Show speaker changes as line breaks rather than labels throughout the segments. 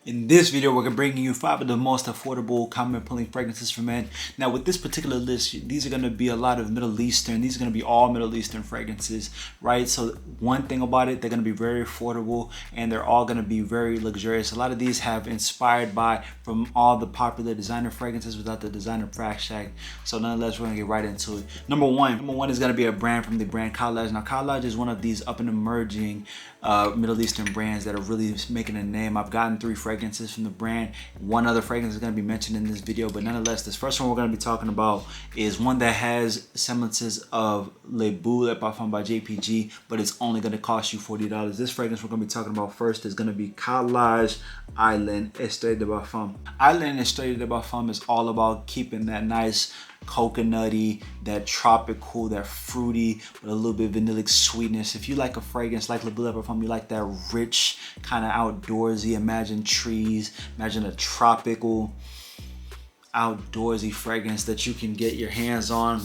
In this video, we're bringing you 5 of the most affordable, common pulling fragrances for men. Now, with this particular list, these are going to be a lot of Middle Eastern. These are going to be all Middle Eastern fragrances, right? So one thing about it, they're going to be very affordable and they're all going to be very luxurious. A lot of these have inspired from all the popular designer fragrances without the designer price tag. So nonetheless, we're going to get right into it. Number one is going to be a brand from the brand Kalage. Now, Kalage is one of these up and emerging Middle Eastern brands that are really making a name. I've gotten 3 fragrances from the brand. One other fragrance is going to be mentioned in this video, but nonetheless, this first one we're going to be talking about is one that has semblances of Le Boule de Parfum by JPG, but it's only going to cost you $40. This fragrance we're going to be talking about first is going to be Kalage Island Estrella de Parfum. Island Estrella de Parfum is all about keeping that nice coconutty, that tropical, that fruity, with a little bit of vanillic sweetness. If you like a fragrance like Le Boule de Parfum, you like that rich, kind of outdoorsy, imagine trees, imagine a tropical, outdoorsy fragrance that you can get your hands on.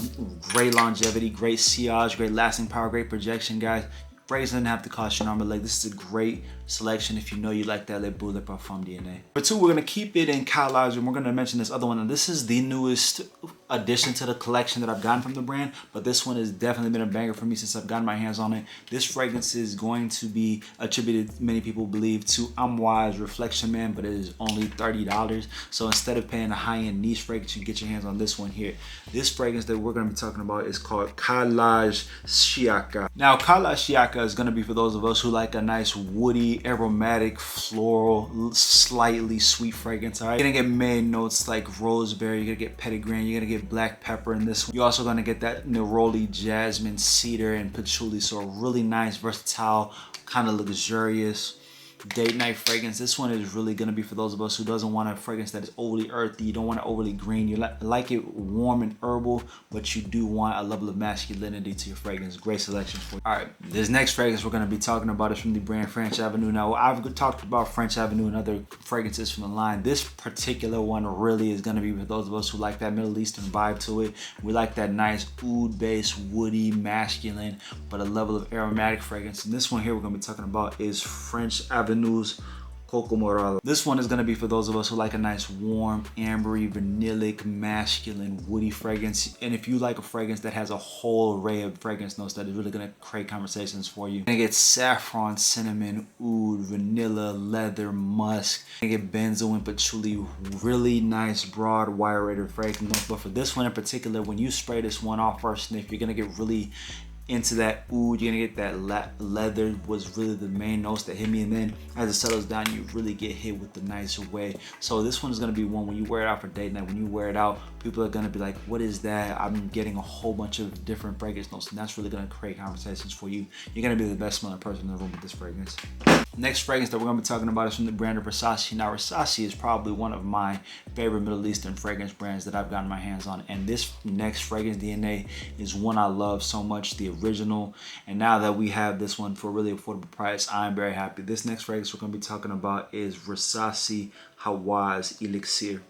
Great longevity, great sillage, great lasting power, great projection, guys. Fragrance doesn't have to cost you an arm and leg. This is a great selection if you know you like that Le Boule de Parfum DNA. Number 2, we're going to keep it in Kalage, and we're going to mention this other one. And this is the newest addition to the collection that I've gotten from the brand, but this one has definitely been a banger for me since I've gotten my hands on it. This fragrance is going to be attributed, many people believe, to Hawise Reflection Man, but it is only $30. So instead of paying a high-end niche fragrance, you can get your hands on this one here. This fragrance that we're going to be talking about is called Kalage Shiaka. Now, Kalage Shiaka is going to be for those of us who like a nice woody, aromatic, floral, slightly sweet fragrance. All right, you're gonna get main notes like roseberry, you're gonna get petitgrain, you're gonna get black pepper in this one. You're also gonna get that neroli, jasmine, cedar, and patchouli. So a really nice, versatile, kind of luxurious date night fragrance. This one is really going to be for those of us who doesn't want a fragrance that is overly earthy. You don't want it overly green. You like it warm and herbal, but you do want a level of masculinity to your fragrance. Great selection for you. All right, this next fragrance we're going to be talking about is from the brand French Avenue. Now, I've talked about French Avenue and other fragrances from the line. This particular one really is going to be for those of us who like that Middle Eastern vibe to it. We like that nice oud-based, woody, masculine, but a level of aromatic fragrance. And this one here we're going to be talking about is French Avenue's Coco. This one is going to be for those of us who like a nice warm, ambery, vanillic, masculine, woody fragrance. And if you like a fragrance that has a whole array of fragrance notes that is really going to create conversations for you. You're going to get saffron, cinnamon, oud, vanilla, leather, musk. You're going to get benzoin, patchouli, really nice, broad, wide-rated fragrance. But for this one in particular, when you spray this one off first sniff, you're going to get really into that oud. You're gonna get that leather was really the main notes that hit me, and then as it settles down, you really get hit with the nicer way. So this one is gonna be one when you wear it out for date night. When you wear it out, people are gonna be like, what is that? I'm getting a whole bunch of different fragrance notes, and that's really gonna create conversations for you. You're gonna be the best smelling person in the room with this fragrance. Next fragrance that we're gonna be talking about is from the brand of Rasi. Now, Rasi is probably one of my favorite Middle Eastern fragrance brands that I've gotten my hands on, and this next fragrance DNA is one I love so much, the original. And now that we have this one for a really affordable price, I'm very happy. This next fragrance we're going to be talking about is Rasi Hawise Elixir.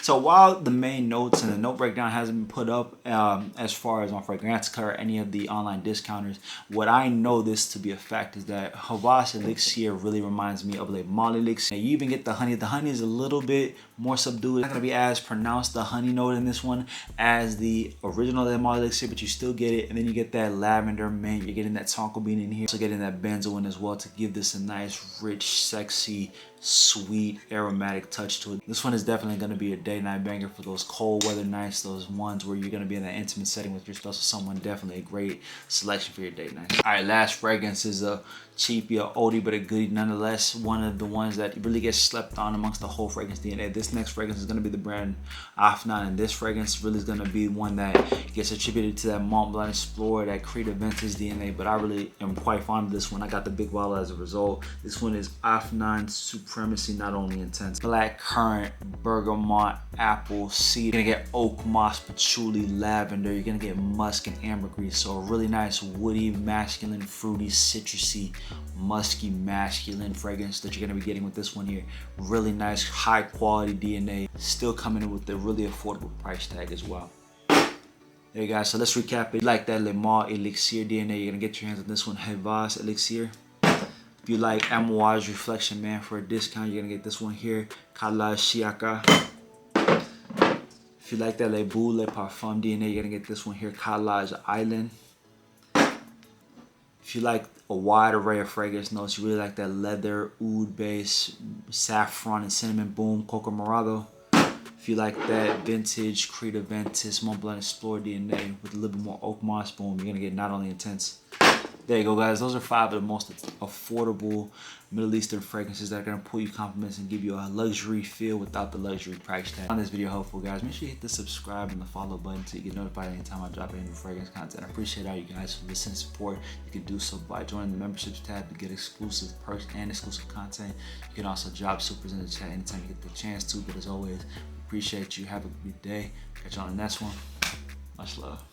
So while the main notes and the note breakdown hasn't been put up as far as on Fragrantica or any of the online discounters, what I know this to be a fact is that Hawise Elixir really reminds me of Le Male Elixir. Now, you even get the honey. The honey is a little bit more subdued. It's not going to be as pronounced, the honey note in this one, as the original Le Male Elixir, but you still get it. And then you get that lavender, mint. You're getting that tonka bean in here. Also getting that benzoin as well to give this a nice, rich, sexy, sweet, aromatic touch to it. This one is definitely going to be a day night banger for those cold weather nights, those ones where you're going to be in that intimate setting with your spouse or someone. Definitely a great selection for your date night. All right, last fragrance is a cheapie, a oldie but a goodie nonetheless. One of the ones that really gets slept on amongst the whole fragrance DNA. This next fragrance is going to be the brand Afnan, and this fragrance really is going to be one that gets attributed to that Mont Blanc Explorer, that Creative Vintage DNA, but I really am quite fond of this one. I got the big bottle as a result. This one is Afnan Supremacy, not only intense. Black currant, bergamot, apple, cedar. You're gonna get oak moss, patchouli, lavender. You're gonna get musk and ambergris. So a really nice woody, masculine, fruity, citrusy, musky, masculine fragrance that you're gonna be getting with this one here. Really nice, high quality DNA. Still coming in with a really affordable price tag as well. There you guys, so let's recap it. Like that Le Male Elixir DNA, you're gonna get your hands on this one, Hawise Elixir. If If you like Amouage Reflection Man for a discount, you're gonna get this one here, Kalage Shiaka. If you like that Le Boule Le Parfum DNA, you're gonna get this one here, Kalage Island. If you like a wide array of fragrance notes, you really like that leather, oud base, saffron, and cinnamon, boom, Coco Morado. If you like that vintage Creed Ventus Mont Blanc Explorer DNA with a little bit more oak moss, boom, you're gonna get Not Only Intense. There you go, guys. Those are 5 of the most affordable Middle Eastern fragrances that are gonna pull you compliments and give you a luxury feel without the luxury price tag. On this video helpful, guys, make sure you hit the subscribe and the follow button so you get notified anytime I drop any new fragrance content. I appreciate all you guys for listening and support. You can do so by joining the memberships tab to get exclusive perks and exclusive content. You can also drop supers in the chat anytime you get the chance to. But as always, appreciate you. Have a good day. Catch you on the next one. Much love.